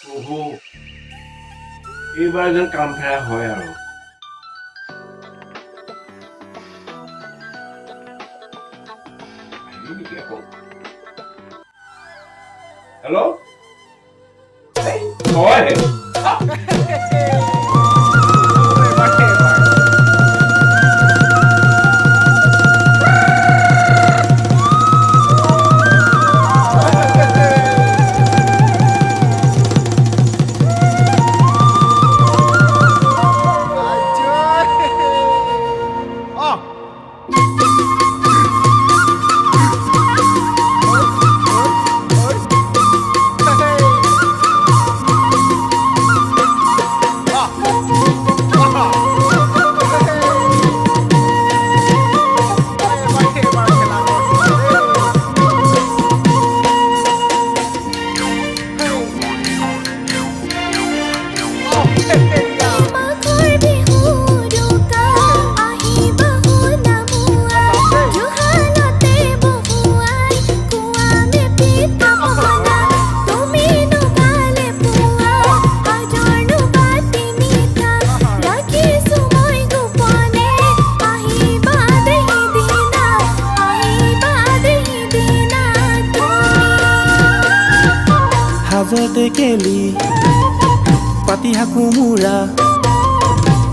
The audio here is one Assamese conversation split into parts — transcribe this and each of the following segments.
প্ৰভু এইবাৰ যেন কাম ফেৰা হয় আৰু হেল্ল' হয় হাজতে কেলি পাতি হাকুমুৰা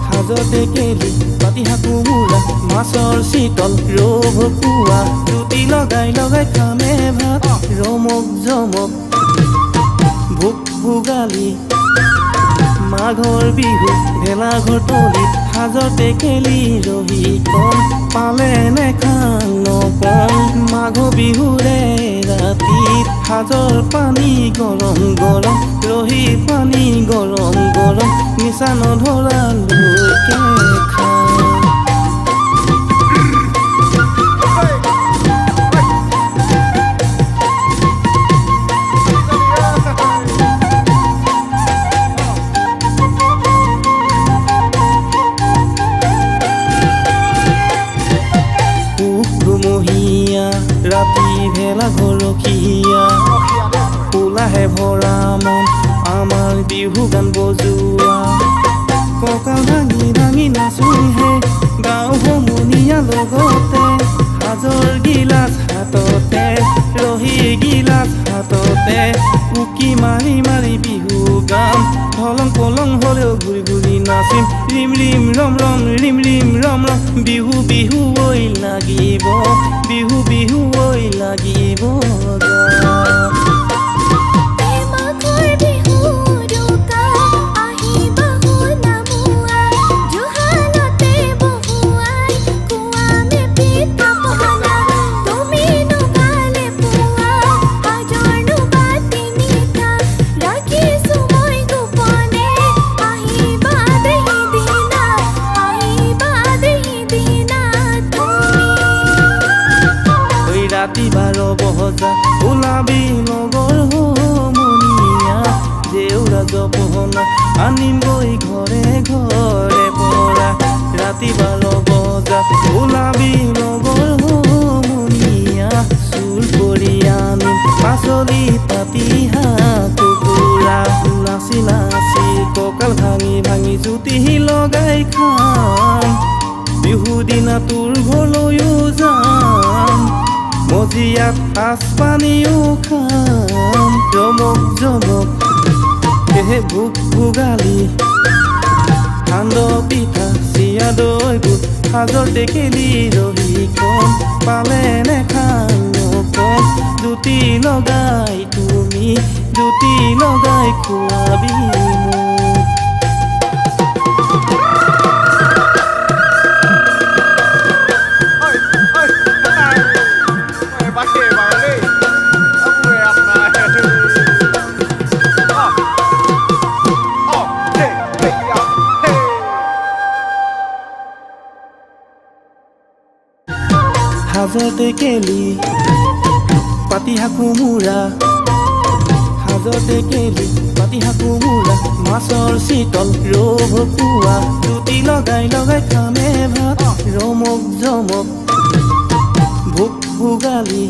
হাজতে কেলি পাতি হাকুমুৰা মাছৰ শীতল ৰভ কুৱা জুতি লগাই লগাই খামে ভাত ৰমক জমক ভোক ভোগালী মাঘৰ বিহু ভেলাঘৰ তলিত হাজতে কেলি ৰহি কম পালে নেখাং নকম মাঘ বিহুৰে ৰাতিত হাজৰ পানী গৰম গৰম ৰহি পানী গৰম গৰম নিচা নধৰালৈকে খাওঁ ৰাতি ভেলা ঘৰখীয়া ফুলাহে ভৰা মন আমাৰ বিহু গান বজোৱা কঁকাল ভাঙি ভাঙি নাচোহে গাঁও সমনীয়া লগতে হাজৰ গিলাচ হাততে ৰহি গিলাচ হাততে উকি মাৰি মাৰি বিহু গাম ঢলং পলং হ'লেও ঘূৰি ঘূৰি নাচিম ৰিম ৰিম ৰম ৰম ৰিম ৰিম ৰম ৰম বিহু বিহু ঐ লাগিব বিহু বিহু ঐ লাগিব ৰাতি 12 বজা ওলাবি লগৰ সমনীয়া জেউৰা জপহনা আনিম গৈ ঘৰে ঘৰে পৰা ৰাতি 12 বজা ওলাবি লগৰ সমনীয়া চুৰ কৰি আনিম পাচলি পাতি হাঁহ কুকুৰা নাচি নাচি কঁকাল ভাঙি ভাঙি জুতি লগাই খাম বিহু দিনা তোৰ ঘৰলৈও যাম মজিয়াত আচ পানীও খাম জমক জমক সেহে ভোক ভোগালী সান্দহ পিঠা চিৰা দৈ গোট হাজতে কেলি ৰহি কম পালে নেখাং নকম জুতি লগাই তুমি জুতি লগাই খোৱাবি মোক হাজতে কেলি পাতি হাকুমুৰা হাজতে কেলি পাতি হাকুমুৰা মাছৰ শীতল ৰভ কুৱা জুতি লগাই লগাই খামে ভাত ৰমক জমক ভোক ভোগালী